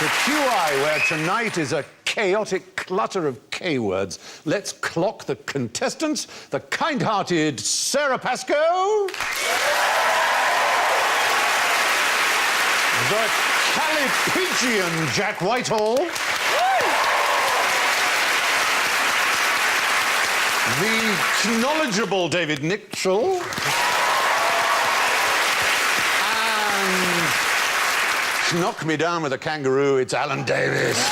To QI, where tonight is a chaotic clutter of K-words. Let's clock the contestants. The kind-hearted Sarah Pascoe. The Calipigian Jack Whitehall. The knowledgeable David Mitchell. Knock me down with a kangaroo, it's Alan Davis.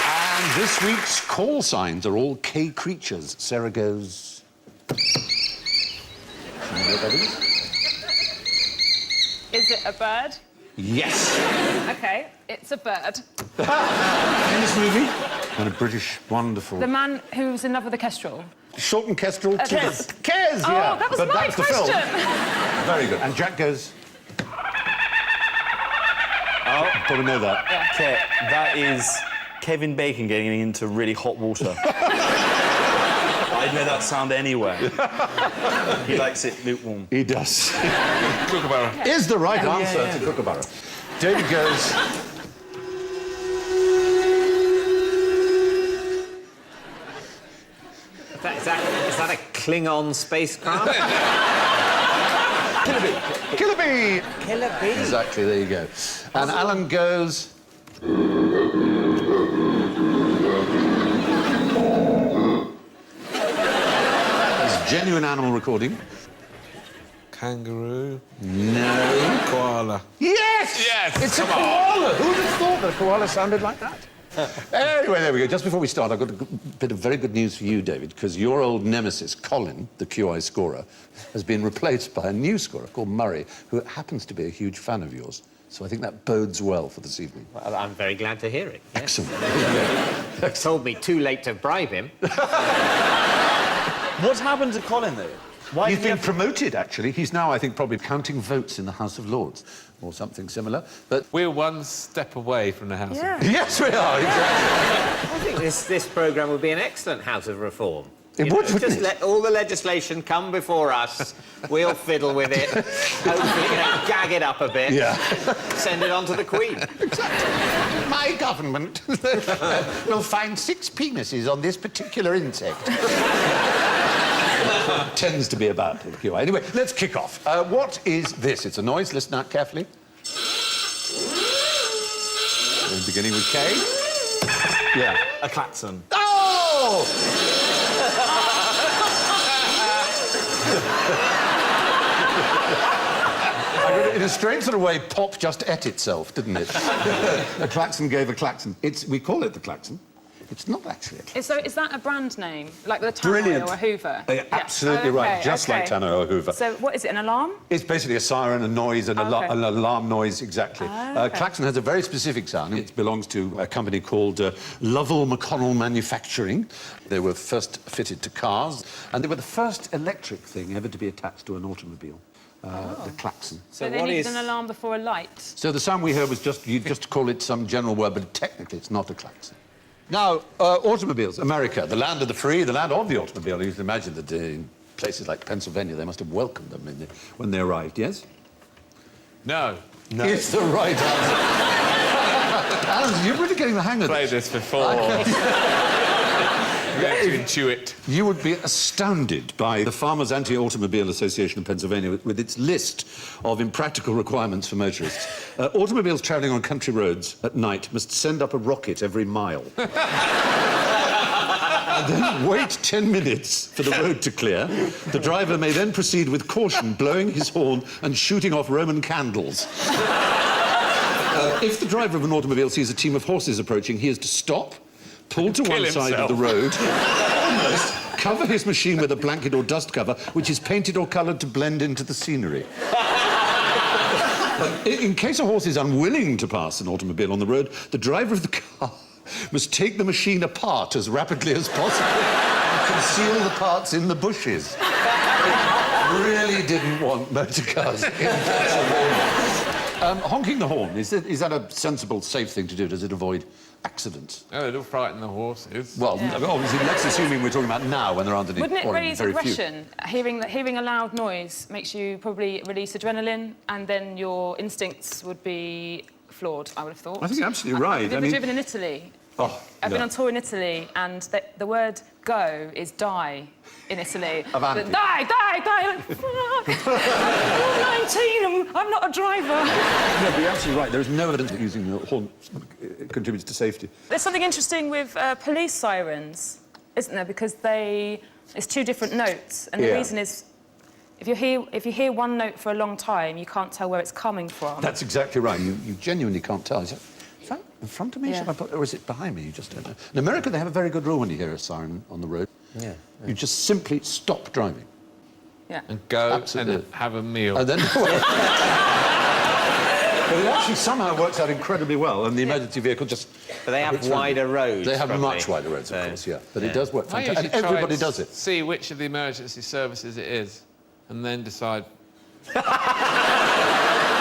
And this week's call signs are all K creatures. Sarah goes... You know what that is it a bird? Yes. OK, it's a bird. In this movie? And a British, wonderful... The man who's in love with a kestrel. Short and kestrel. Kes. Kes, yeah. Oh, that was but my that's question. The film. Very good. And Jack goes... Oh, probably know that. Yeah. Okay, that is Kevin Bacon getting into really hot water. I'd know that sound anywhere. He likes it lukewarm. He does. Kookaburra. Is the right answer to Kookaburra. David goes... Is that a Klingon spacecraft? Killer bee. Killer bee. Killer bee. Exactly, there you go. And Alan goes... It's genuine animal recording. Kangaroo. No. Koala. Yes! Yes! It's a koala! Who'd have thought that a koala sounded like that? Anyway, there we go. Just before we start, I've got a bit of very good news for you, David, because your old nemesis, Colin, the QI scorer, has been replaced by a new scorer called Murray, who happens to be a huge fan of yours. So I think that bodes well for this evening. Well, I'm very glad to hear it. Yes. Excellent. Told me too late to bribe him. What's happened to Colin, though? Why He's been promoted, actually. He's now, I think, probably counting votes in the House of Lords or something similar. But We're one step away from the House of Yeah. yes, we are, exactly. I think this programme would be an excellent House of Reform. It You would, know, wouldn't just it? let all the legislation come before us. We'll fiddle with it. Hopefully, gag it up a bit. Yeah. Send it on to the Queen. My government will find 6 penises on this particular insect. Tends to be about the QI. Anyway, let's kick off. What is this? It's a noise. Listen out carefully. We're beginning with K. Yeah. A klaxon. Oh! In a strange sort of way, pop just ate itself, didn't it? A klaxon gave a klaxon. We call it the klaxon. It's not actually a klaxon. So is that a brand name? Like the Tannoy Brilliant. or a Hoover? Yeah, absolutely right, just like Tannoy or Hoover. So what is it, an alarm? It's basically a siren, a noise, an alarm noise, exactly. Klaxon has a very specific sound. It belongs to a company called Lovell McConnell Manufacturing. They were first fitted to cars, and they were the first electric thing ever to be attached to an automobile. The klaxon. So they needed an alarm before a light? So the sound we heard was you just call it some general word, but technically it's not a klaxon. Now, automobiles, America, the land of the free, the land of the automobile. You can imagine that in places like Pennsylvania, they must have welcomed them when they arrived, yes? No. No. It's the right answer. Alan, you're really getting the hang of Played this. this before. You have to intuit. You would be astounded by the Farmers Anti-Automobile Association of Pennsylvania with its list of impractical requirements for motorists. Automobiles travelling on country roads at night must send up a rocket every mile. And then wait 10 minutes for the road to clear. The driver may then proceed with caution, blowing his horn and shooting off Roman candles. If the driver of an automobile sees a team of horses approaching, he is to stop, pull to one side of the road, almost cover his machine with a blanket or dust cover, which is painted or coloured to blend into the scenery. In case a horse is unwilling to pass an automobile on the road, the driver of the car must take the machine apart as rapidly as possible and conceal the parts in the bushes. It really didn't want motor cars in Pennsylvania. Honking the horn, is that a sensible, safe thing to do? Does it avoid accidents? Oh, it'll frighten the horses. Well, obviously, let's assume we're talking about now when there aren't any. Wouldn't it raise very few. aggression? Hearing a loud noise makes you probably release adrenaline, and then your instincts would be flawed, I would have thought. I think you're absolutely right. Have you ever driven in Italy? Oh, I've been on tour in Italy, and the word go is die in Italy. Avanti. Die! Like, fuck! I'm 19, I'm not a driver. No, but you're absolutely right. There is no evidence that using the horn contributes to safety. There's something interesting with police sirens, isn't there? Because it's two different notes, and the reason is if you hear one note for a long time, you can't tell where it's coming from. That's exactly right. You genuinely can't tell. Is that in front of me? Yeah. Or is it behind me? You just don't know. In America, they have a very good rule when you hear a siren on the road. Yeah. You just simply stop driving. Yeah. And go Absolutely. and have a meal. And then... But it actually somehow works out incredibly well, and the emergency vehicle just... But they have wider roads. They have probably. much wider roads, of course, yeah. But it does work I fantastic. usually And try everybody and does it. see which of the emergency services it is, and then decide.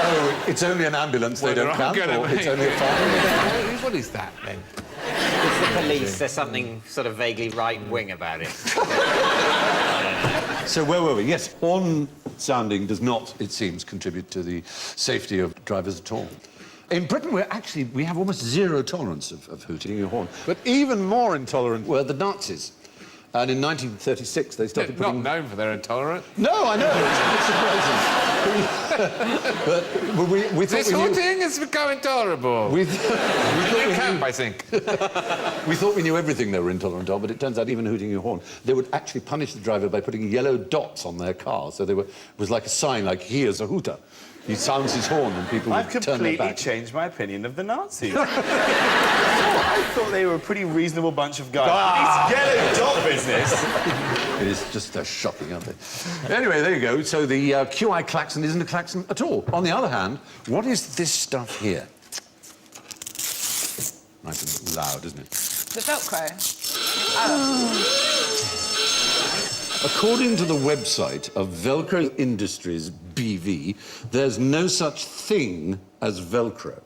Oh, it's only an ambulance they Whether don't I'm count gonna for. make It's only a it. fire. What is that then? It's the police. There's something sort of vaguely right-wing about it. So where were we? Yes, horn sounding does not, it seems, contribute to the safety of drivers at all. In Britain, we have almost zero tolerance of hooting a horn. But even more intolerant were the Nazis. And in 1936, they started They're putting... not known for their intolerance. No, I know, it's surprising. but we thought This we knew... hooting has become intolerable. We In your camp, I think. We thought we knew everything they were intolerant of, but it turns out even hooting your horn, they would actually punish the driver by putting yellow dots on their car. So it was like a sign, like, here's a hooter. He sounds his horn and people would I've turn their completely back. changed my opinion of the Nazis. I thought they were a pretty reasonable bunch of guys. This yellow dot business. It is just shocking, aren't they? Anyway, there you go. So the QI klaxon isn't a klaxon at all. On the other hand, what is this stuff here? Nice and loud, isn't it? The Velcro. According to the website of Velcro Industries BV, there's no such thing as Velcro.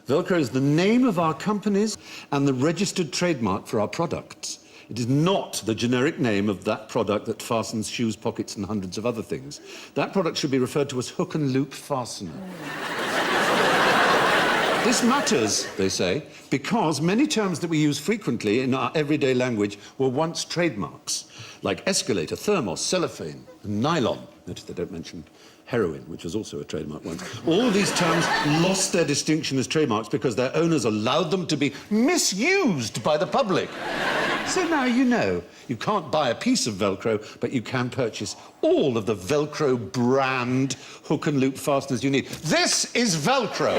Velcro is the name of our companies and the registered trademark for our products. It is not the generic name of that product that fastens shoes, pockets, and hundreds of other things. That product should be referred to as hook and loop fastener. This matters, they say, because many terms that we use frequently in our everyday language were once trademarks, like escalator, thermos, cellophane, and nylon. Notice they don't mention heroin, which was also a trademark once. All these terms lost their distinction as trademarks because their owners allowed them to be misused by the public. So now you know. You can't buy a piece of Velcro, but you can purchase all of the Velcro brand hook and loop fasteners you need. This is Velcro.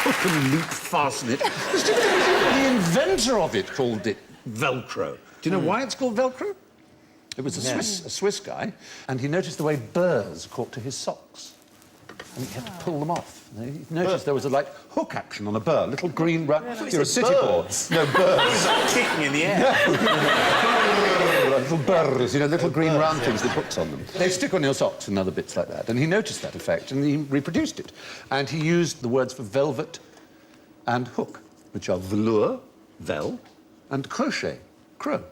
Hook and loop fasten it. The inventor of it called it Velcro. Do you know why it's called Velcro? It was a Swiss guy, and he noticed the way burrs caught to his socks. And he had to pull them off. And he noticed there was a, hook action on a burr, little green... You're a city boy. No, burrs. Kicking in the air. Little burrs, little green round things with hooks on them. They stick on your socks and other bits like that. And he noticed that effect, and he reproduced it. And he used the words for velvet and hook, which are velour, vel, and crochet, crow.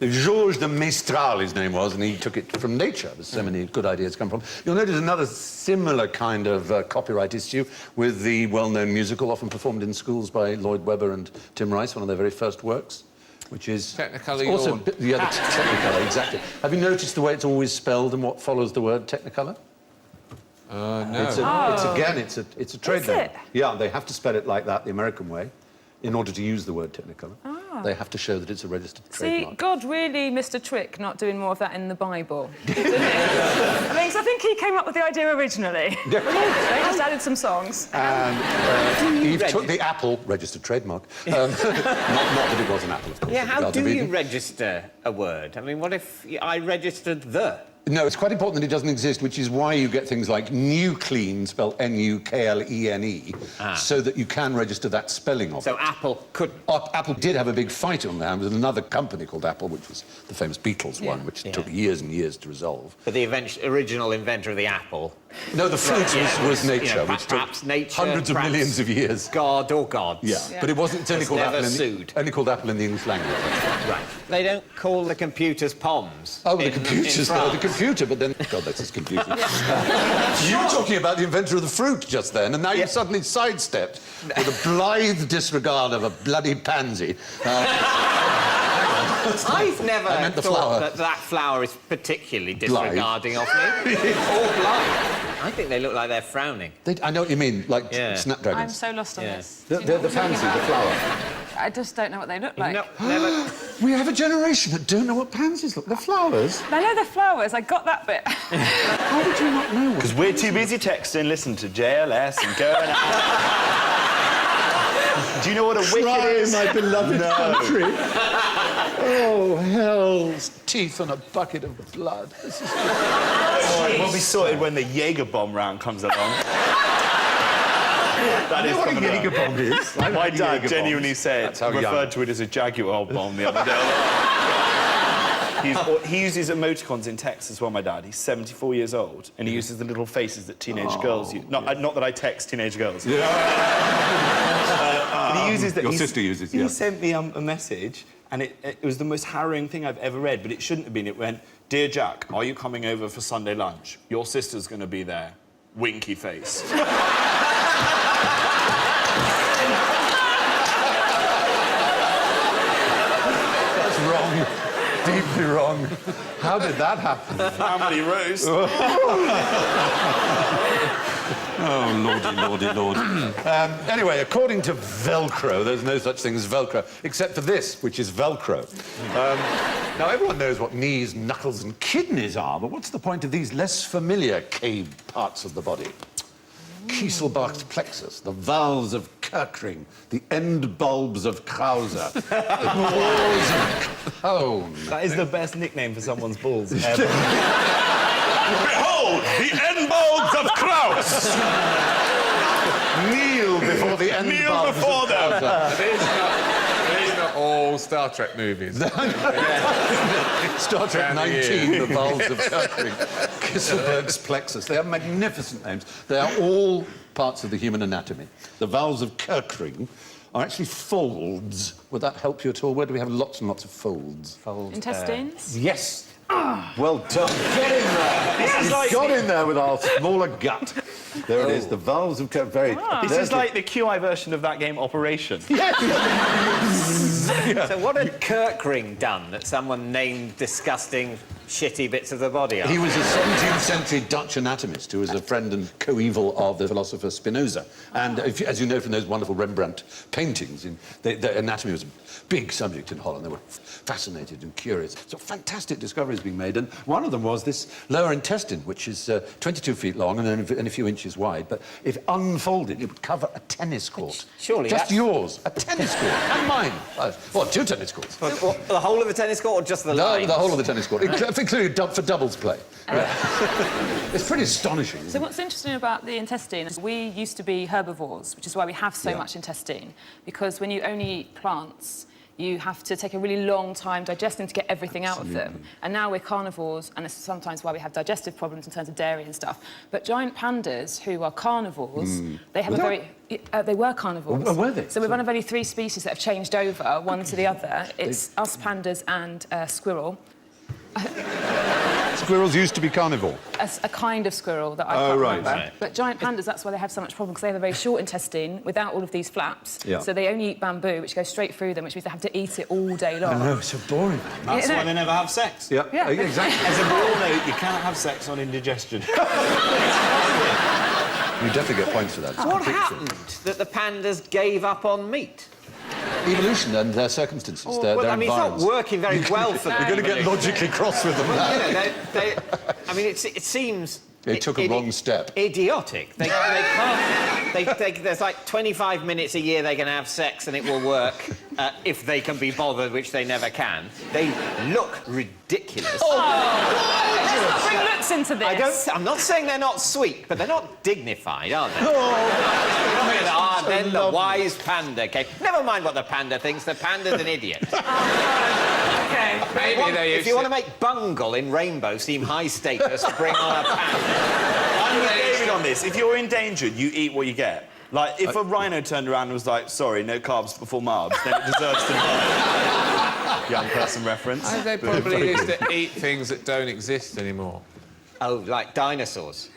Georges de Mestral, his name was, and he took it from nature. There's so many good ideas come from. You'll notice another similar kind of copyright issue with the well-known musical, often performed in schools by Lloyd Webber and Tim Rice, one of their very first works, which is... Technicolor also Yawn. the other Technicolor, exactly. Have you noticed the way it's always spelled and what follows the word Technicolor? No. It's a trade Is name. it? Yeah, they have to spell it like that, the American way, in order to use the word Technicolor. Oh. They have to show that it's a registered See, trademark. God really missed a trick not doing more of that in the Bible. Didn't he? I mean, 'cause I think he came up with the idea originally. They just added some songs. And Eve took the apple, registered trademark. Not that it was an apple, of course. Yeah, in the how Garden do of you Eden. register a word? I mean, what if I registered the? No, it's quite important that it doesn't exist, which is why you get things like nuclean, spelled N-U-K-L-E-N-E, so that you can register that spelling of it. So Apple could... Apple did have a big fight on that with another company called Apple, which was the famous Beatles one, which took years and years to resolve. But the original inventor of the apple... No, the fruit was nature, you know, which took perhaps nature, hundreds of millions of years. God or gods. Yeah, but it wasn't. It's only Was called never Apple. sued. Only called Apple in the English language. Right. They don't call the computers POMs. Oh, the in computers, no, the France. computer, but then... God, that's just confusing. You were talking about the inventor of the fruit just then, and now you've suddenly sidestepped with a blithe disregard of a bloody pansy. I've never I meant the thought flower. that flower is particularly Blithe. disregarding of me. Or blind. I think they look like they're frowning. I know what you mean, like Yeah. snapdragons. I'm so lost on Yeah. this. The Do you know what I'm pansy, talking the about? flower. I just don't know what they look like. No, never. We have a generation that don't know what pansies look like. They're flowers. I know the flowers, I got that bit. How would you not know? Because we're too busy texting, listening to JLS and going out. Do you know what a wicket is? my beloved country. Oh, hell's teeth on a bucket of blood. This is... Oh, we'll be sorted when the Jaeger bomb round comes along. That is coming Jaeger up. bomb is. My dad genuinely said, That's how young. referred to it as a Jaguar bomb the other day. He uses emoticons in text as well, my dad. He's 74 years old, and he uses the little faces that teenage girls use. Not that I text teenage girls. Yeah. But he uses that. Your sister uses, He yeah. sent me a message, and it was the most harrowing thing I've ever read, but it shouldn't have been. It went, "Dear Jack, are you coming over for Sunday lunch? Your sister's going to be there. Winky face." That's wrong. Deeply wrong. How did that happen? Family roast. Oh, lordy, lord. Anyway, according to Velcro, there's no such thing as Velcro, except for this, which is Velcro. Now, everyone knows what knees, knuckles and kidneys are, but what's the point of these less familiar cave parts of the body? Kieselbach's plexus, the valves of Kirkring, the end bulbs of Krauser, the balls of Cone. That is the best nickname for someone's balls ever. Behold, the end bulbs of Kraus! Kneel before the end Kneel bulbs before of them. Krauser. These are not all Star Trek movies. Star Trek Down the 19, ear. the valves of Kirkring, Kieselberg's plexus. They have magnificent names. They are all parts of the human anatomy. The valves of Kirkring are actually folds. Would that help you at all? Where do we have lots and lots of folds? Intestines? Yes. Well done. Get in there. This is like Got in there with our smaller gut. There it is, the valves of Kirkring. Very. This is like the QI version of that game, Operation. So what had Kirkring done that someone named disgusting, shitty bits of the body are? He was a 17th century Dutch anatomist who was a friend and co-eval of the philosopher Spinoza. And as you know from those wonderful Rembrandt paintings, the anatomy was a big subject in Holland. They were fascinated and curious. So fantastic discoveries being made. And one of them was this lower intestine, which is 22 feet long and a few inches wide. But if unfolded, it would cover a tennis court. Surely Just that's- yours. A tennis court. And mine. Well, 2 tennis courts. What, the whole of the tennis court or just the No, lines? the whole of the tennis court, including for doubles play. It's pretty astonishing. So what's interesting about the intestine is we used to be herbivores, which is why we have so Yeah. much intestine, because when you only eat plants, you have to take a really long time digesting to get everything out of them. And now we're carnivores, and it's sometimes why we have digestive problems in terms of dairy and stuff. But giant pandas, who are carnivores, they have they were carnivores. Oh, were they? So we're one of only 3 species that have changed over, one to the other. It's us pandas and squirrel. Squirrels used to be carnivore. A kind of squirrel that I Oh, can't right. remember. Right. But giant pandas, that's why they have so much problem, because they have a very short intestine without all of these flaps. Yeah. So they only eat bamboo, which goes straight through them, which means they have to eat it all day long. I know, it's so boring. That's Yeah, why no. they never have sex. Yeah, Yeah. exactly. As a rule, no, you cannot have sex on indigestion. You definitely get points for that. What happened that the pandas gave up on meat? evolution and their circumstances, their Well, I mean, it's not environments. working very well for them. You're going to get logically cross with them now. You know, I mean, it seems... They took a wrong step. Idiotic. They can't... there's like 25 minutes a year they can have sex and it will work if they can be bothered, which they never can. They look ridiculous. Let's not bring looks into this. I'm not saying they're not sweet, but they're not dignified, are they? Then the wise panda came. Never mind what the panda thinks. The panda's an idiot. OK. If you want to make bungle in Rainbow seem high status, bring on a panda. I'm with David on this. If you're endangered, you eat what you get. Like, if a rhino turned around and was like, sorry, no carbs before marbs, then it deserves to die. Young person reference. They probably used to eat things that don't exist anymore. Oh, like dinosaurs.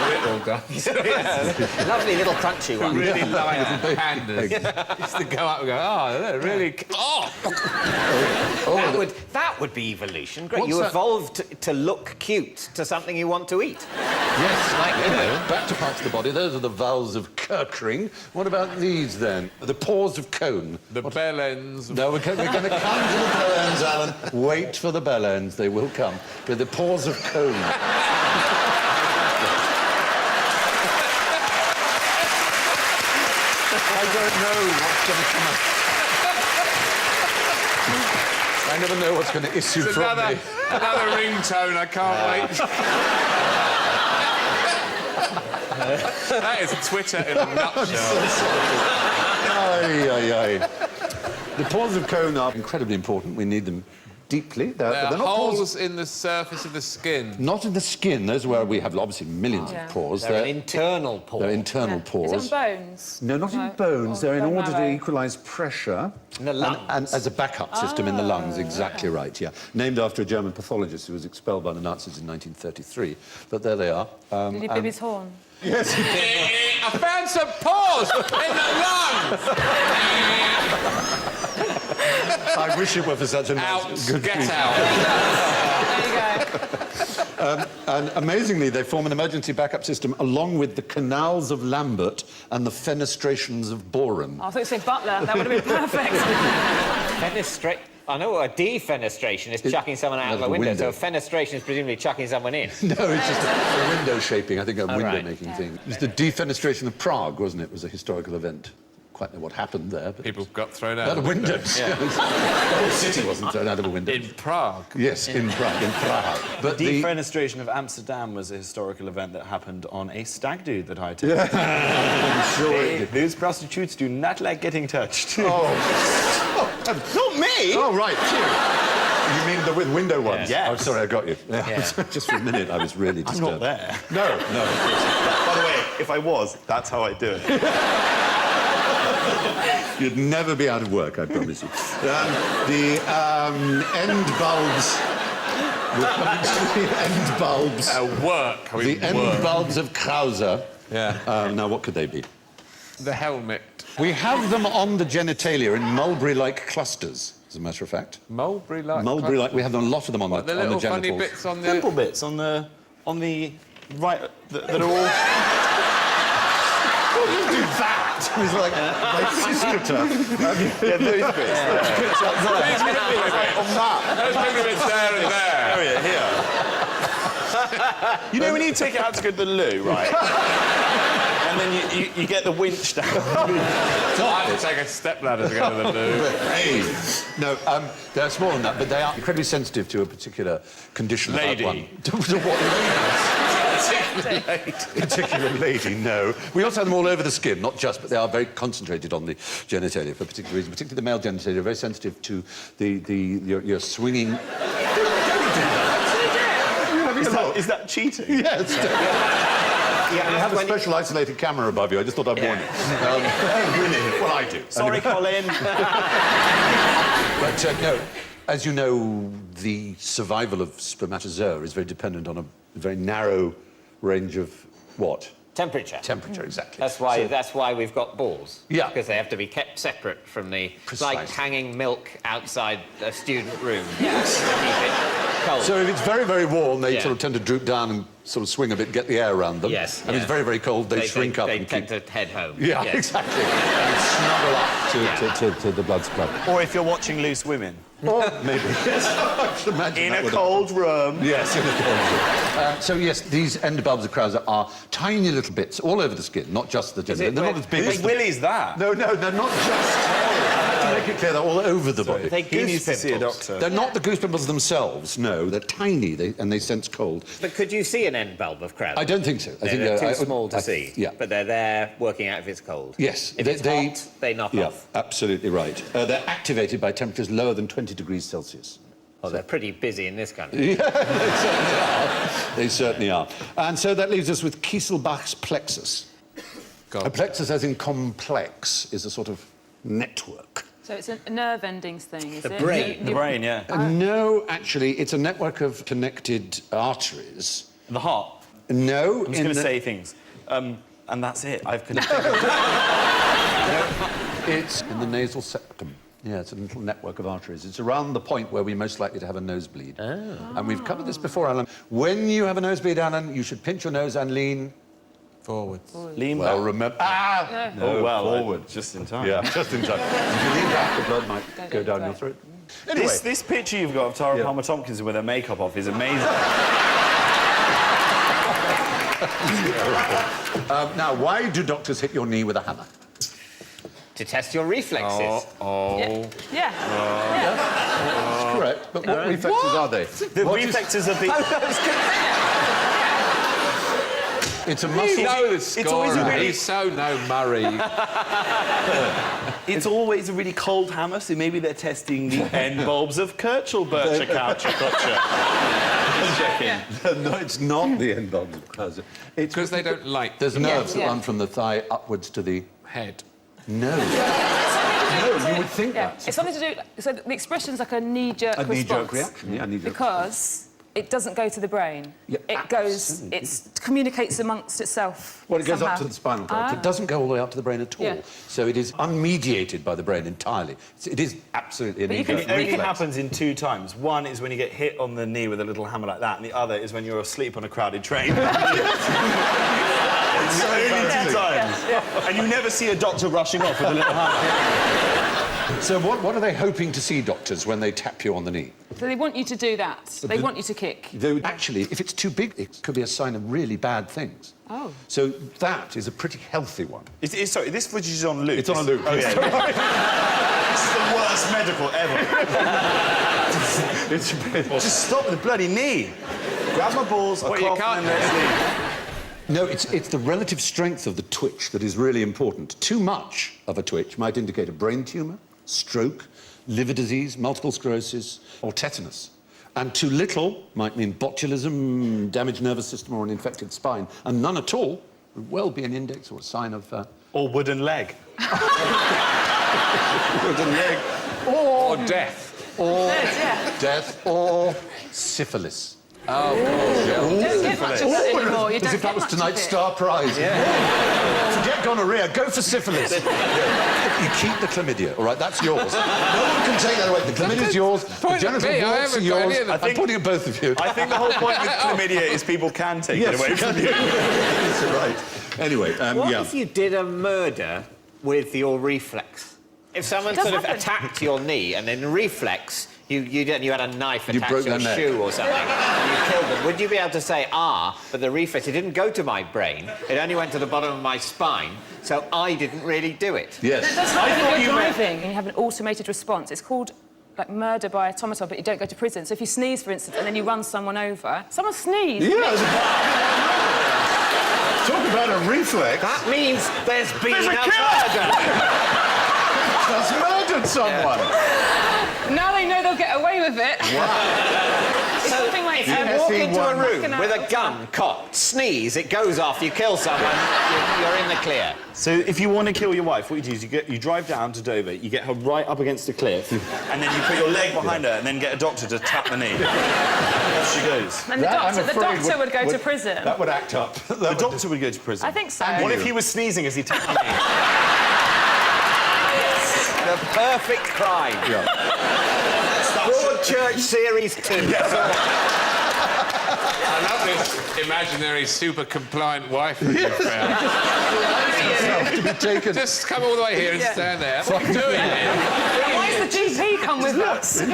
Little guys. Lovely little crunchy one. Really light pandas. Used to go up and go, oh, they're really... Oh! That would be evolution. Great. What's You that? evolved to look cute to something you want to eat. Yes, like, you know, back to parts of the body. Those are the vowels of Kirkring. What about these, then? The pores of cone. The bell ends. No, we're going to come to the bell ends, Alan. Wait for the bell ends. They will come. But the pores of cone. I don't know what's going to come up. I never know what's going to issue It's from another me. ringtone. I can't wait. That is Twitter in a nutshell. Aye, aye, aye. The pores of cone are incredibly important. We need them deeply. There They're are not pores... holes in the surface of the skin. Not in the skin. Those are where we have obviously millions of pores. They're an internal pore. They're internal pores. Is it on bones? No, not in bones. They're in bone order to marrow. equalise pressure. In the lungs. And as a backup system in the lungs, exactly right, yeah. Named after a German pathologist who was expelled by the Nazis in 1933. But there they are. Did he bib his horn? Yes. I found some pores in the lungs! I wish it were for such a Out, good get reason. out. There you go. And amazingly, they form an emergency backup system along with the canals of Lambert and the fenestrations of Boron. I thought you said butler. That would have been perfect. I know what a defenestration is chucking someone out of a window, so a fenestration is presumably chucking someone in. No, it's just a window shaping, I think a window-making Yeah. thing. It was the defenestration of Prague, wasn't it? It was a historical event. Quite know what happened there, but... People got thrown out. Out of windows. Yeah. The whole city wasn't thrown out of a window. In Prague. Yes, in Prague. In Prague. But the... Defenestration of Amsterdam was a historical event that happened on a stag do that I attended. I'm sure it did. Those prostitutes do not like getting touched. Oh. Not me! Oh, right. You mean the with window ones? Yes. Oh, sorry, I got you. Just for a minute, I was really I'm disturbed. not there. No, no. By the way, if I was, that's how I do it. You'd never be out of work, I promise you. The end bulbs... We're coming to the end bulbs. Work. I mean, The end work. bulbs of Krauser. Yeah. Now, what could they be? The helmet. We have them on the genitalia in mulberry-like clusters, as a matter of fact. Mulberry-like. Mulberry-like. We have a lot of them on What, the the little genitals. funny bits on the... Pimple bits on the right that are all... Do that! It's like my sister. Yeah, those bits. On that. Those pimply bits there and there. Area here. You know when you take it out to go to the loo, right? And then you get the winch down. I have to take a stepladder to go to the loo. Hey. No, they're smaller than that, but they are incredibly sensitive to a particular condition. Lady. About one. To what particular lady, no. We also have them all over the skin, not just, but they are very concentrated on the genitalia for a particular reason. Particularly the male genitalia are very sensitive to your swinging... Is that cheating? Yes. Yeah, and I have a special isolated camera above you. I just thought I'd warn you. Well, I do. Sorry, Colin. But no, as you know, the survival of spermatozoa is very dependent on a very narrow range of what? Temperature. Temperature, exactly. That's why we've got balls. Yeah. Because they have to be kept separate from the... It's like Precisely. hanging milk outside a student room. Yes. cold. So if it's very, very warm, they Yeah. sort of tend to droop down and sort of swing a bit, get the air around them. Yes, And if yeah. it's very, very cold, they shrink up They and tend keep... to head home. Yeah, Yes. exactly. And snuggle up to the blood supply. Or if you're watching Loose Women. Or maybe. Yes, I should imagine In that a would cold room. happen. Yes, in a cold room. So, yes, these end bulbs of crowds are tiny little bits all over the skin, not just the genital. it They're where- not as big Whose as the... willy's that? No, they're not just... I have to make it clear, they're all over the body. They He needs to goose see a pimples. doctor. They're not the goose pimples themselves, no. They're tiny and they sense cold. But could you see an end bulb of crowd? I don't think so. I think They're too I- small to I- see. Yeah. But they're there working out if it's cold. Yes. If it's hot, they knock yeah, off. absolutely right. They're activated by temperatures lower than 20 degrees Celsius. Oh, they're pretty busy in this country. Yeah, they certainly are. They certainly are. And so that leaves us with Kieselbach's plexus. A plexus, as in complex, is a sort of network. So it's a nerve endings thing, is The it? brain. The brain, yeah. No, actually, it's a network of connected arteries. The heart. No, I'm just going to say things. And that's it. I've connected. It's in the nasal septum. Yeah, it's a little network of arteries. It's around the point where we're most likely to have a nosebleed. Oh. And we've covered this before, Alan. When you have a nosebleed, Alan, you should pinch your nose and lean... Forwards. Lean Well, back. remember... Oh, well, forward. just in time. Yeah, just in time. If you lean back, the blood might go down your throat. Anyway, This picture you've got of Tara Palmer Tompkins with her makeup off is amazing. now, why do doctors hit your knee with a hammer? To test your reflexes. Yeah. That's correct, but what reflexes are they? The reflexes of the... It's a You muscle... know the It's always scorer. a really- He's so no Murray. It's always a really cold hammer, so maybe they're testing the end bulbs of Kirchelbercher Checking. No, it's not the end bulbs of crowds. It's Because they don't like There's nerves that Yeah. run from the thigh upwards to the... head. No. No, you would think Yeah. that. It's something to do... So the expression's like a knee-jerk A response. knee-jerk reaction, yeah, a knee-jerk Because it doesn't go to the brain. Yeah, It goes... It communicates amongst itself. Well, it goes up somehow. to the spinal cord. It doesn't go all the way up to the brain at all. Yeah. So it is unmediated by the brain entirely. It is absolutely an But you can- It only reflex. happens in two times. One is when you get hit on the knee with a little hammer like that, and the other is when you're asleep on a crowded train. It's only two times. And you never see a doctor rushing off with a little hammer. So what are they hoping to see, doctors, when they tap you on the knee? So they want you to do that. They want you to kick. Though, actually, if it's too big, it could be a sign of really bad things. Oh. So that is a pretty healthy one. Sorry, this footage is on loop. It's on a loop. Oh, yeah. This is the worst medical ever. Just stop with the bloody knee. Grab my balls, I Well, you cough, can't- and then let's leave. No, it's the relative strength of the twitch that is really important. Too much of a twitch might indicate a brain tumour, stroke, liver disease, multiple sclerosis, or tetanus. And too little might mean botulism, damaged nervous system, or an infected spine. And none at all would well be an index or a sign of... Or wooden leg. wooden leg. Or death. Or Yeah. death, or syphilis. Oh, of course, yeah. You don't get much of that anymore. You As don't if that get was much of tonight's it. star prize. Yeah. Forget gonorrhea, go for syphilis. You keep the chlamydia, all right? That's yours. No one can take that away. The chlamydia's yours, the Point at genital me, I warts are haven't got yours. any of them. I'm pointing at both of you. I think the whole point with chlamydia is people can take it away from you. That's right. Anyway, What yeah. if you did a murder with your reflex? If someone Does sort of happen. attacked your knee and then reflex, you had a knife You attached broke to your their neck. shoe or something, and you killed them, would you be able to say, but the reflex, it didn't go to my brain, it only went to the bottom of my spine, so I didn't really do it? Yes. That's like thought when you you're meant- driving and you have an automated response. It's called like murder by automaton, but you don't go to prison. So if you sneeze, for instance, and then you run someone over, someone sneezed. Yeah. Talk about a reflex. That means there's been There's a a killer! murder! That's murdered someone. Now they know they'll get away with it. It's something like You walk into a room Fucking with a out. gun, cocked, sneeze, it goes off, you kill someone, you're in the clear. So if you want to kill your wife, what you do is you drive down to Dover, you get her right up against a cliff, and then you put your leg behind her and then get a doctor to tap the knee. Off she goes. And the doctor would go to prison. That would act up. The doctor would go to prison. I think so. What if he was sneezing as he tapped the knee? The perfect crime. Broadchurch Series 2. I love this imaginary super compliant wife that you found. To be taken. Just come all the way here and stand there. What are you doing here? Why does the GP come with us? Get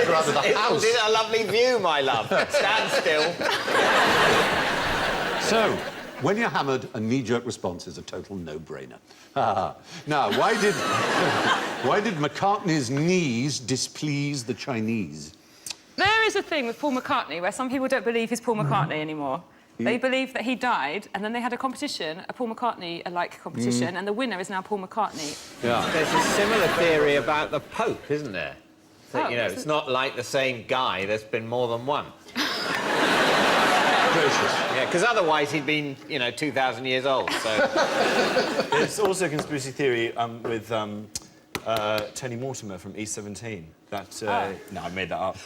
her out of the house. Isn't it a lovely view, my love? Stand still. So, when you're hammered, a knee-jerk response is a total no-brainer. Now, why did McCartney's knees displease the Chinese? There is a thing with Paul McCartney where some people don't believe he's Paul McCartney anymore. They believe that he died, and then they had a competition, a Paul McCartney-alike competition, and the winner is now Paul McCartney. Yeah. There's a similar theory about the Pope, isn't there? That, Oh, you know, is it's it? not like the same guy. There's been more than one. Gracious. Yeah, because otherwise he'd been, 2,000 years old, so... There's also a conspiracy theory with Tony Mortimer from S11E01. That... No, I made that up.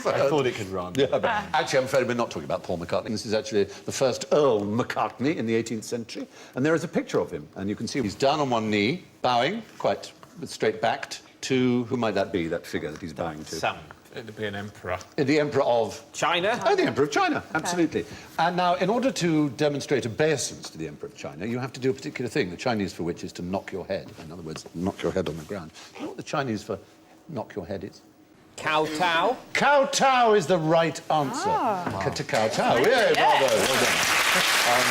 I thought it could run. Yeah, but actually, I'm afraid we're not talking about Paul McCartney. This is actually the first Earl McCartney in the 18th century. And there is a picture of him, and you can see he's down on one knee, bowing, quite straight-backed, to... Who might that be, that figure that he's bowing to? Some. It'd be an emperor. The Emperor of... China? Oh, the Emperor of China, absolutely. And now, in order to demonstrate obeisance to the Emperor of China, you have to do a particular thing, the Chinese for which is to knock your head. In other words, knock your head on the ground. You know what the Chinese for knock your head is? Kowtow? Kowtow is the right answer. To kowtow. Yeah, bravo. Well done.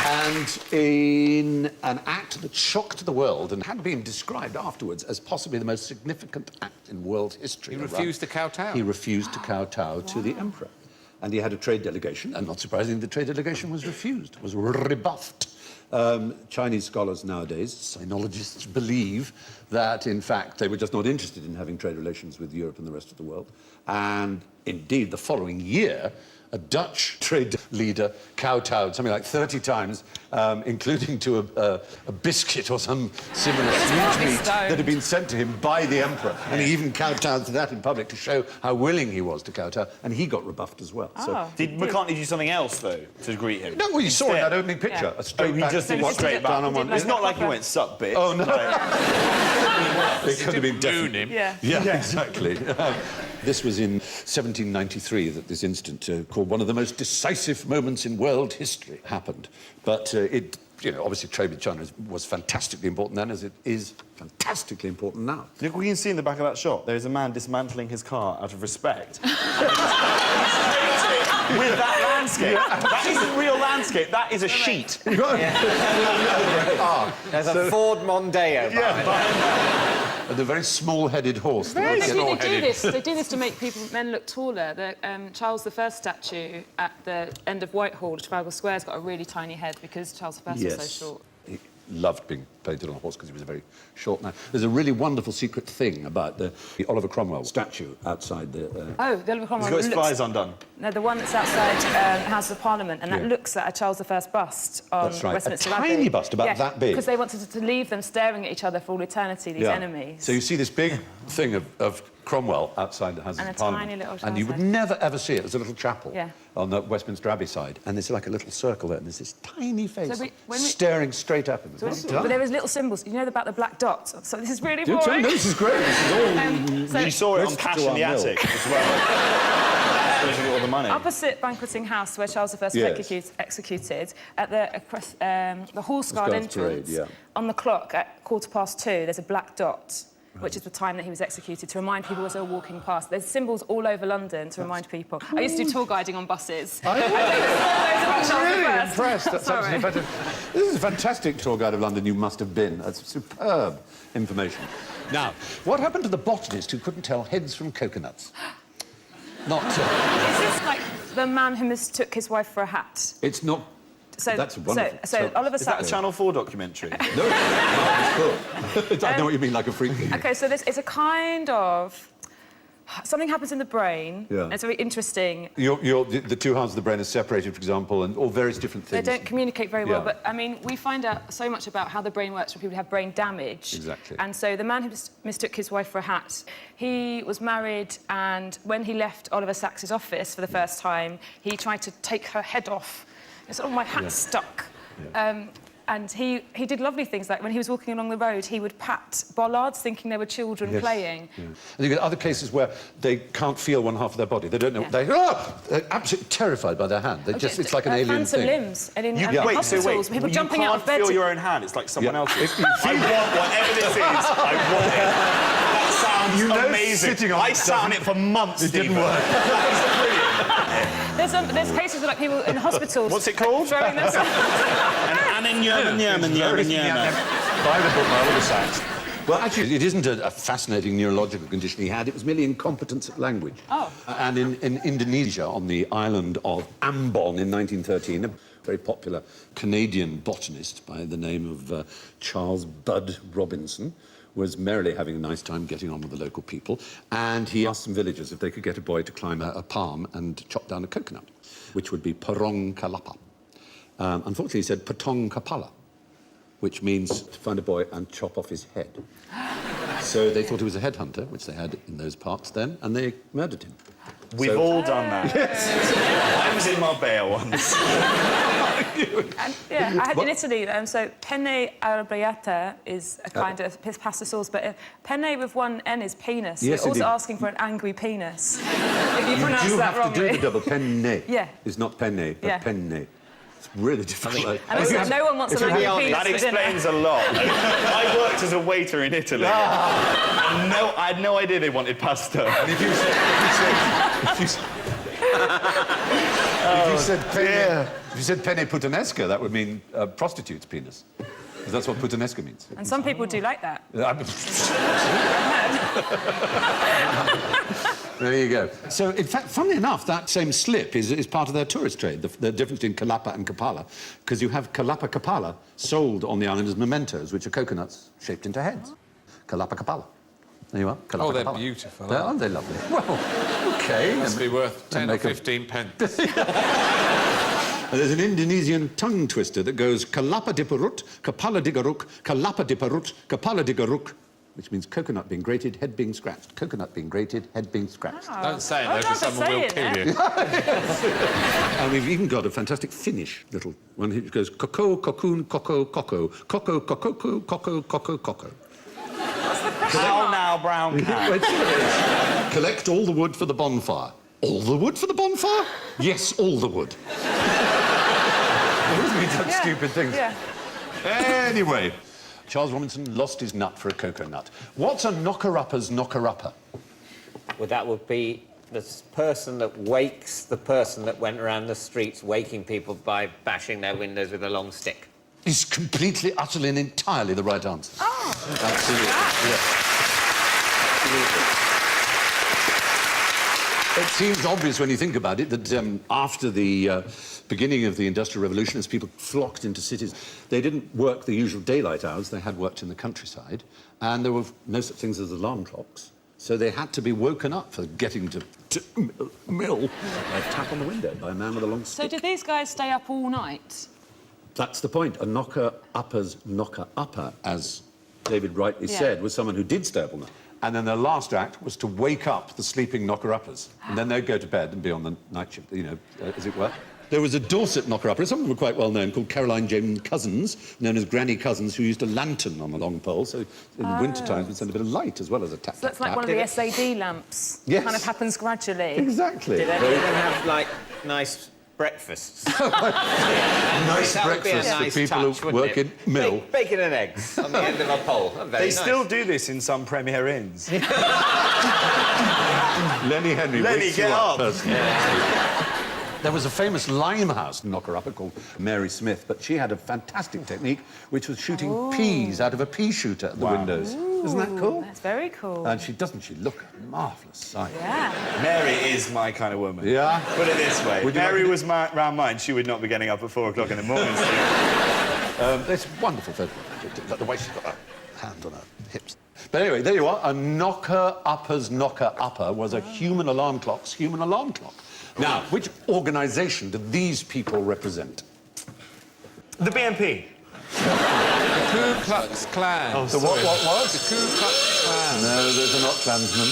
And in an act that shocked the world and had been described afterwards as possibly the most significant act in world history. He refused to kowtow? He refused to kowtow to the emperor. And he had a trade delegation, and not surprisingly, the trade delegation was refused, was rebuffed. Chinese scholars nowadays, sinologists, believe that, in fact, they were just not interested in having trade relations with Europe and the rest of the world. And indeed, the following year, a Dutch trade leader kowtowed something like 30 times, including to a biscuit or some similar sweetmeat that had been sent to him by the emperor. And he even kowtowed to that in public to show how willing he was to kowtow, and he got rebuffed as well. So, Did McCartney do something else, though, to greet him? no, well, you saw in Instead- that opening picture, a straight he back, just did one straight back. down on one. Like It's not like he went, sup, bitch. Oh, no. It could have been Moon definitely. him. Yeah. Yeah, exactly. This was in 1793 that this incident, called one of the most decisive moments in world history, happened. But it, obviously trade with China was fantastically important then, as it is fantastically important now. Look what you can see in the back of that shot. There is a man dismantling his car out of respect. With that landscape. That isn't real landscape, that is a sheet. There's a Ford Mondeo behind. And a very small-headed horse. They do small-headed. this. They do this to make men look taller. The Charles I statue at the end of Whitehall, Trafalgar Square's got a really tiny head because Charles I was so short. He loved being painted on a horse because he was a very short man. There's a really wonderful secret thing about the Oliver Cromwell statue outside the... Oh, the Oliver Cromwell He's got his looks... flies undone. No, the one that's outside House of Parliament, and that looks at a Charles I bust on That's right, Westminster a Abbey. tiny bust, about that big. Because they wanted to leave them staring at each other for all eternity, these enemies. So you see this big thing of Cromwell outside the Houses And of a Parliament. tiny little and you would Charles never, ever see it. There's a little chapel Yeah. on the Westminster Abbey side, and there's like a little circle there, and there's this tiny face when we- staring straight up at me. But there is little symbols. You know about the black dots? So this is really No, boring. this is great. This is all... So You saw it on Rest Cash to in our the mill. Attic as well. Losing all the money. opposite Banqueting House, where Charles I was Yes. executed, at the Horse Guard Guards entrance, Parade, yeah. on the clock at 2:15, there's a black dot, which is the time that he was executed, to remind people as they were walking past. There's symbols all over London to remind people. I used to do tour guiding on buses. I'm really impressed. That's Sorry. absolutely fantastic. This is a fantastic tour guide of London you must have been. That's superb information. Now, what happened to the botanist who couldn't tell heads from coconuts? Not... Is this like the man who mistook his wife for a hat? It's not... So, That's wonderful. So Oliver Is that a Sacks... Channel 4 documentary? No, it's cool. I know what you mean, like a freak. OK, so this is a kind of... Something happens in the brain. Yeah. And it's very interesting. The two halves of the brain are separated, for example, and all various different They things. don't communicate very well, Yeah. but, I mean, we find out so much about how the brain works when people have brain damage. Exactly. And so the man who mistook his wife for a hat, he was married, and when he left Oliver Sacks's office for the first time, he tried to take her head off. And sort of, my hat's stuck. Yeah. And he did lovely things, like when he was walking along the road, he would pat bollards thinking they were children playing. Yeah. And you get other cases where they can't feel one half of their body. They don't know. They're absolutely terrified by their hand. It's like an alien phantom thing. limbs. And in Wait, hospitals, people jumping out of bed. You can't feel your own hand. It's like someone else's. If you I want whatever this is. I want it. That sounds amazing. I sat on it for months. It didn't work. There's cases of like people in hospitals. What's it called? Throwing themselves. By the book by Oliver Sacks. Well, actually, it isn't a fascinating neurological condition he had. It was merely incompetence at language. Oh. And in Indonesia, on the island of Ambon in 1913, a very popular Canadian botanist by the name of Charles Budd Robinson was merrily having a nice time getting on with the local people, and he asked some villagers if they could get a boy to climb a palm and chop down a coconut, which would be Porong Kalapa. Unfortunately, he said Potong Kapala, which means to find a boy and chop off his head. So they thought he was a headhunter, which they had in those parts then, and they murdered him. We've all done that. Yes. I was in Marbella once. I had in Italy, so penne arrabbiata is a kind of pasta sauce, but penne with one N is penis. Yes, You're also indeed. asking for an angry penis. If you pronounce do that have wrongly. to do the double. Penne. Yeah. It's not penne, but penne. It's really difficult. And also, no one wants an angry penis That for dinner. explains a lot. I worked as a waiter in Italy. And I had no idea they wanted pasta. And if you said penne puttanesca, that would mean prostitute's penis. Because that's what puttanesca means. And some people do like that. There you go. So, in fact, funnily enough, that same slip is part of their tourist trade, the difference between Kalapa and Kapala, because you have Kalapa Kapala sold on the island as mementos, which are coconuts shaped into heads. Kalapa Kapala. There you are. Kalapa They're Kapala. beautiful. Aren't they lovely? Well, OK. Must be worth 10 or make 15 pence. And there's an Indonesian tongue twister that goes Kalapa Diparut, Kapala Digaruk, Kalapa Diparut, Kapala Digaruk, which means coconut being grated, head being scratched. Coconut being grated, head being scratched. Oh. Don't say it, Well though, done because for someone will saying kill it. you. And we've even got a fantastic Finnish little one which goes cocoa, cocoon, cocoa, cocoa, cocoa, cocoa, cocoa, cocoa, cocoa. How now, brown cat? Wait, see what it is. Collect all the wood for the bonfire. All the wood for the bonfire? Yes, all the wood. Always means such stupid things. Yeah. Anyway, Charles Robinson lost his nut for a cocoa nut. What's a knocker-upper's knocker-upper? Well, that would be the person that wakes the person that went around the streets waking people by bashing their windows with a long stick. Is completely, utterly and entirely the right answer. Oh. Absolutely. Yes. Absolutely. It seems obvious when you think about it that after the beginning of the Industrial Revolution, as people flocked into cities, they didn't work the usual daylight hours. They had worked in the countryside, and there were no such things as alarm clocks. So they had to be woken up for getting to mill a tap on the window by a man with a long stick. So did these guys stay up all night? That's the point. A knocker-upper's knocker-upper, as David rightly said, was someone who did stay up all night. And then their last act was to wake up the sleeping knocker-uppers. And then they'd go to bed and be on the night shift, you know, as it were. There was a Dorset knocker-upper, some of them were quite well known, called Caroline Jane Cousins, known as Granny Cousins, who used a lantern on a long pole, so in the winter times would send a bit of light as well as a tap, So that's tap, like tap. one of the SAD lamps. Yes. Kind of happens gradually. Exactly. Did any of them have, like, nice breakfasts? Nice That would be a breakfast nice for people touch, who wouldn't work it? in mill. Bacon and eggs on the end of a pole. Very They nice. still do this in some Premier Inns. Lenny Henry Lenny, wakes get you up. personally. There was a famous Limehouse knocker-upper called Mary Smith, but she had a fantastic technique, which was shooting peas out of a pea shooter at the windows. Isn't that cool? That's very cool. And she look a marvellous sight? Yeah. Mary is my kind of woman. Yeah? Put it this way. Would If you Mary like was round mine, she would not be getting up at 4 o'clock in the morning. It's wonderful photograph. The way she's got her hand on her hips. But anyway, there you are. A knocker-upper's knocker-upper was a human alarm clock's human alarm clock. Now, which organisation do these people represent? The BNP. Ku Klux Klan. Oh, The what? The Ku Klux Klan. No, those are not Klansmen.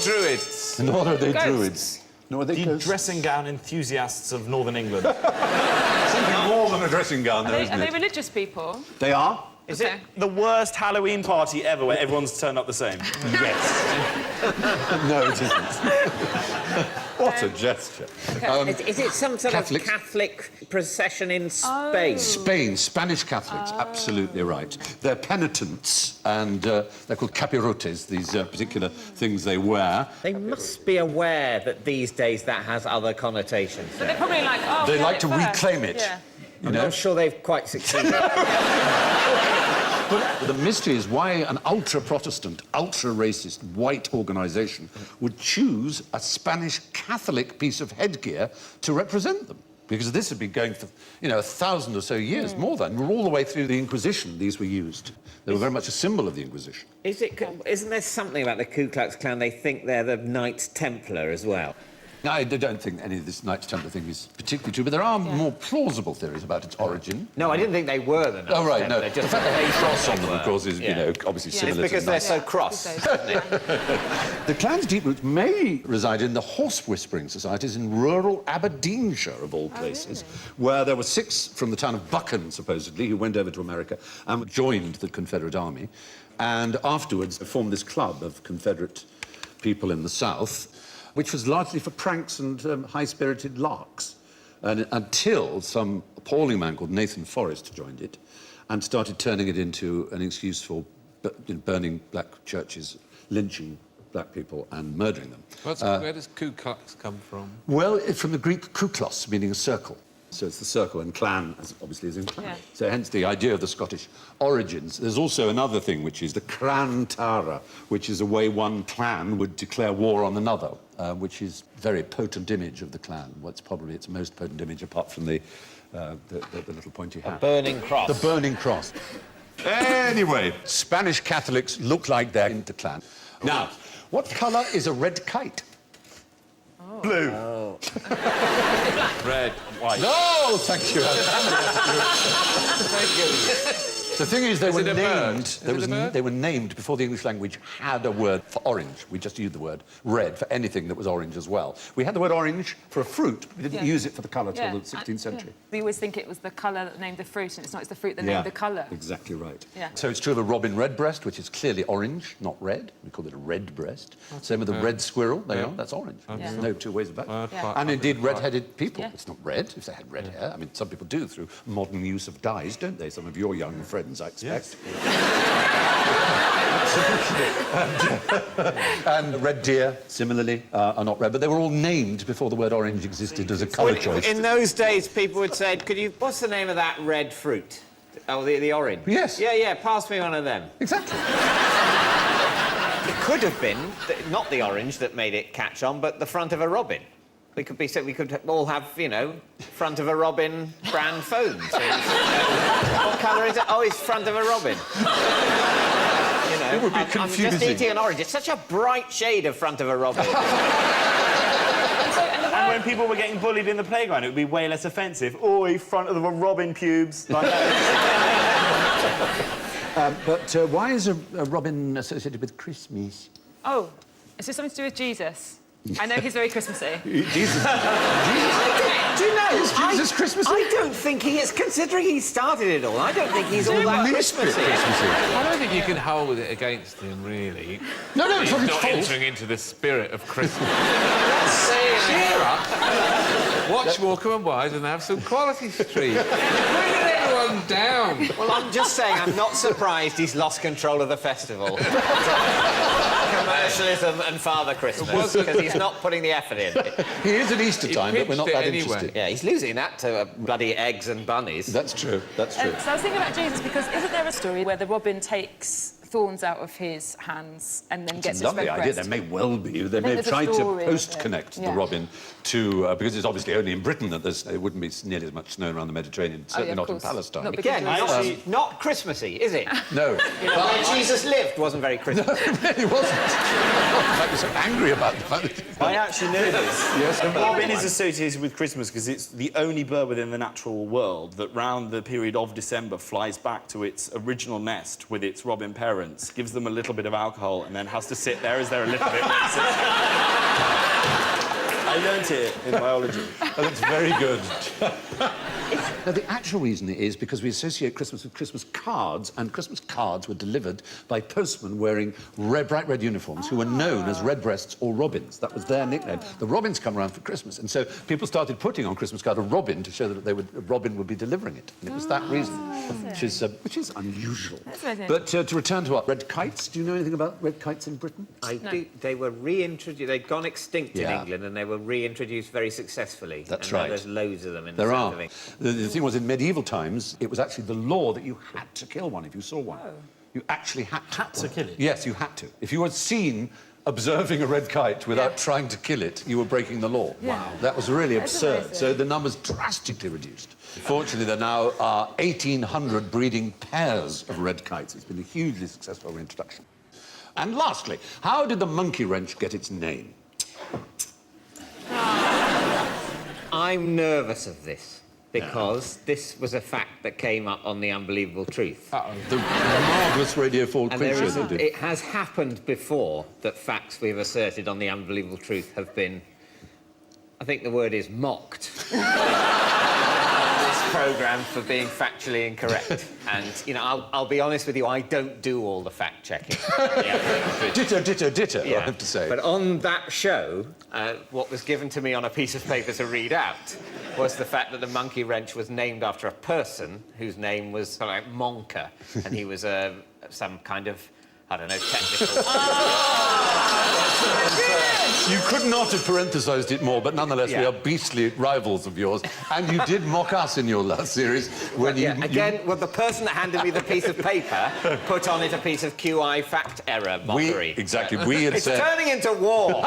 Druids. Nor are they Ghosts. Druids. Nor are they The ghosts. dressing gown enthusiasts of Northern England. Something more than a dressing gown, though, isn't Are it? they religious people? They are. Is Okay. it the worst Halloween party ever where everyone's turned up the same? Yes. No, it isn't. What a gesture. Is it some sort Catholics. of Catholic procession in Spain? Spain, Spanish Catholics, absolutely right. They're penitents, and they're called capirotes, these particular things they wear. They must be aware that these days that has other connotations. But they're probably like, oh, They we like had to it first. reclaim it. Yeah. You I'm know? not sure they've quite succeeded. But the mystery is why an ultra-Protestant, ultra-racist, white organisation would choose a Spanish Catholic piece of headgear to represent them. Because this had been going for, 1,000 or so years, more than. All the way through the Inquisition, these were used. They were very much a symbol of the Inquisition. Isn't there something about the Ku Klux Klan? They think they're the Knights Templar as well. I don't think any of this Knights Templar thing is particularly true, but there are more plausible theories about its origin. No, I didn't think they were the Knights Oh, right, Templar. no. Just The fact that they cross on them, were. of course, is, Yeah. obviously Yeah. similar It's because to they're the so cross. The clan's deep roots may reside in the horse-whispering societies in rural Aberdeenshire, of all places, where there were 6 from the town of Buchan, supposedly, who went over to America and joined the Confederate Army, and afterwards formed this club of Confederate people in the South, which was largely for pranks and high-spirited larks, and until some appalling man called Nathan Forrest joined it and started turning it into an excuse for burning black churches, lynching black people and murdering them. Where does Ku Klux come from? Well, it's from the Greek kuklos, meaning a circle. So it's the circle, and clan, obviously, is in clan. Yeah. So hence the idea of the Scottish origins. There's also another thing, which is the clan tara, which is a way one clan would declare war on another, which is a very potent image of the clan. What's probably its most potent image, apart from the little pointy hat. Burning cross. The burning cross. Anyway, Spanish Catholics look like they're into clan. Now, what colour is a red kite? Blue. Red, white. No, thank you. Thank you. The thing is, they were it a bird? named. Is it a bird? They were named before the English language had a word for orange. We just used the word red for anything that was orange as well. We had the word orange for a fruit. We didn't use it for the colour till the 16th century. We always think it was the colour that named the fruit, and it's not. It's the fruit that named the colour. Exactly right. Yeah. So it's true of a robin redbreast, which is clearly orange, not red. We call it a redbreast. Same with the red squirrel. There you are. That's orange. There's no two ways about it. And indeed, red-headed people. Yeah. It's not red if they had red hair. I mean, some people do through modern use of dyes, don't they? Some of your young friends, I expect. And red deer, similarly, are not red, but they were all named before the word orange existed as a colour choice. In those days, people would say, what's the name of that red fruit? Oh, the orange. Yes. Yeah, pass me one of them. Exactly. It could have been not the orange that made it catch on, but the front of a robin. We could all have, front of a robin brand phones. What colour is it? Oh, it's front of a robin. It would be I'm confusing. just eating an orange. It's such a bright shade of front of a robin. And when people were getting bullied in the playground, it would be way less offensive. Oi, front of the robin pubes. Like that. But why is a robin associated with Christmas? Oh, is this something to do with Jesus? I know he's very Christmassy. Jesus. Do you know? Is Jesus Christmassy? I don't think he is, considering he started it all. I don't think he's all that Christmassy. I don't think you can hold it against him, really. No, it's He's not his not fault. entering into the spirit of Christmas. Cheer up. Watch Morecambe and Wise and have some Quality Street. Bringing everyone down. Well, I'm just saying, I'm not surprised he's lost control of the festival. Commercialism and Father Christmas, because he's not putting the effort in. He is at Easter time, but we're not pitched it that anyway. interested. Yeah, he's losing that to bloody eggs and bunnies. That's true. That's true. So I was thinking about Jesus because isn't there a story where the robin takes thorns out of his hands and then gets his Lovely red idea. breast? There may well be. They may have there's a tried to story of it. post-connect the Yeah. robin to... because it's obviously only in Britain that it wouldn't be nearly as much snow around the Mediterranean, certainly of not in course. Palestine. Not big Again, Enjoy not Christmassy, is it? No. Where Jesus lived wasn't very Christmassy. It really wasn't. In fact, we're so angry about the fact that... I actually know this. Yes, The robin is associated with Christmas because it's the only bird within the natural world that round the period of December flies back to its original nest with its robin parents, gives them a little bit of alcohol and then has to sit there as they're a little bit racist. I learnt it in biology. That's very good. Is Now, the actual reason is because we associate Christmas with Christmas cards, and Christmas cards were delivered by postmen wearing bright red uniforms who were known as redbreasts or robins. That was their nickname. The robins come around for Christmas, and so people started putting on Christmas card a robin to show that a robin would be delivering it. And it was that reason, which is unusual. But to return to our red kites, do you know anything about red kites in Britain? I do. They were reintroduced. They'd gone extinct in England, and they were reintroduced very successfully. That's and right. There's loads of them in There the are. south of England. The thing was, in medieval times, it was actually the law that you had to kill one if you saw one. You actually had to. Had to kill it? Yes, you had to. If you were seen observing a red kite without trying to kill it, you were breaking the law. Wow. That was really absurd. amazing. So the numbers drastically reduced. Fortunately, there now are 1,800 breeding pairs of red kites. It's been a hugely successful reintroduction. And lastly, how did the monkey wrench get its name? I'm nervous of this because this was a fact that came up on The Unbelievable Truth. The marvellous Radio 4 And quiz there show is they did. it has happened before that facts we've asserted on The Unbelievable Truth have been, I think the word is mocked. This programme for being factually incorrect. And, you know, I'll be honest with you, I don't do all the fact-checking. Ditto, I have to say. But on that show, what was given to me on a piece of paper to read out was the fact that the monkey wrench was named after a person whose name was something like Monka, and he was some kind of, I don't know, technical... You could not have parenthesised it more, but nonetheless, we are beastly rivals of yours. And you did mock us in your last series when Well, the person that handed me the piece of paper put on it a piece of QI fact error mockery. We had It's said... turning into war.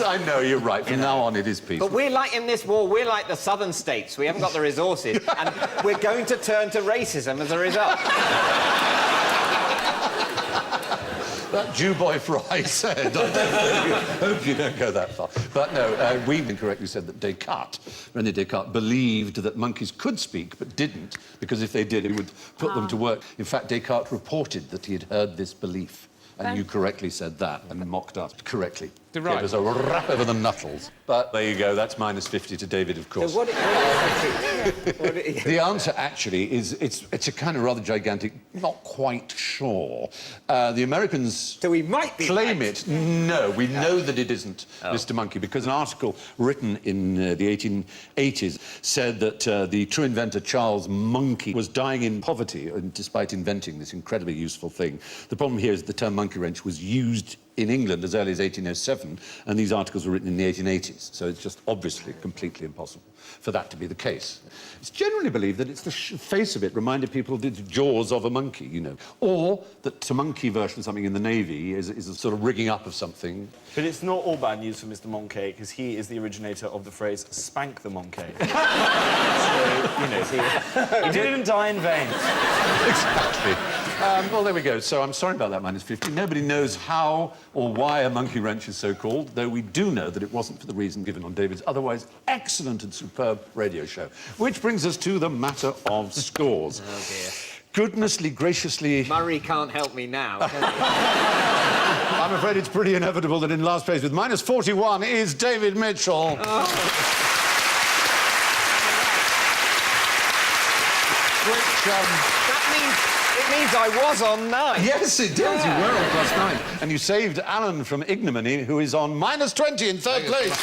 I know, you're right. From now on, it is peaceful. But we're like, in this war, we're like the southern states. We haven't got the resources, and we're going to turn to racism as a result. That Jew boy Fry said. I hope you don't go that far. But no, we incorrectly said that Descartes, René Descartes, believed that monkeys could speak but didn't, because if they did, it would put them to work. In fact, Descartes reported that he had heard this belief. And you correctly said that and mocked us correctly. Right. Gave us a rap over the knuckles. But there you go, that's minus 50 to David, of course. So The answer, actually, is it's a kind of rather gigantic, not quite sure. The Americans So we might be claim right. it. No, we know that it isn't Mr. Monkey, because an article written in the 1880s said that the true inventor, Charles Monkey, was dying in poverty despite inventing this incredibly useful thing. The problem here is the term monkey wrench was used in England as early as 1807, and these articles were written in the 1880s, so it's just obviously completely impossible for that to be the case. It's generally believed that it's the face of it reminded people of the jaws of a monkey, you know, or that the monkey version of something in the Navy is a sort of rigging up of something. But it's not all bad news for Mr. Monkey, because he is the originator of the phrase "spank the monkey." So, you know, he didn't die in vain. Exactly. Well, there we go. So I'm sorry about that, minus 50. Nobody knows how or why a monkey wrench is so called, though we do know that it wasn't for the reason given on David's otherwise excellent and superb radio show. Which brings us to the matter of scores. Oh, dear. Goodnessly, graciously... Murray can't help me now, can he? I'm afraid it's pretty inevitable that in last place with minus 41 is David Mitchell. It means I was on 9. Yes, it does. You were on +9. And you saved Alan from ignominy, who is on minus 20 in third place.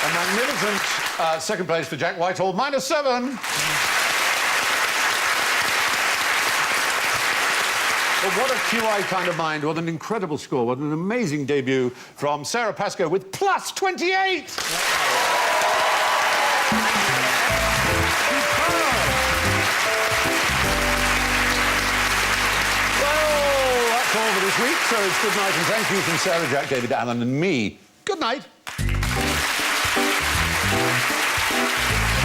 A magnificent second place for Jack Whitehall, minus 7. But what a QI kind of mind, what an incredible score, what an amazing debut from Sarah Pascoe with plus 28! Well, that's all for this week, so it's good night and thank you from Sarah, Jack, David, Alan and me. Good night.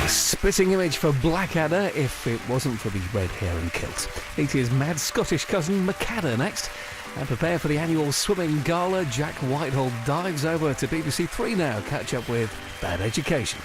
Spitting image for Blackadder if it wasn't for the red hair and kilt. It is mad Scottish cousin McAdder next. And prepare for the annual swimming gala. Jack Whitehall dives over to BBC 3 now. Catch up with Bad Education.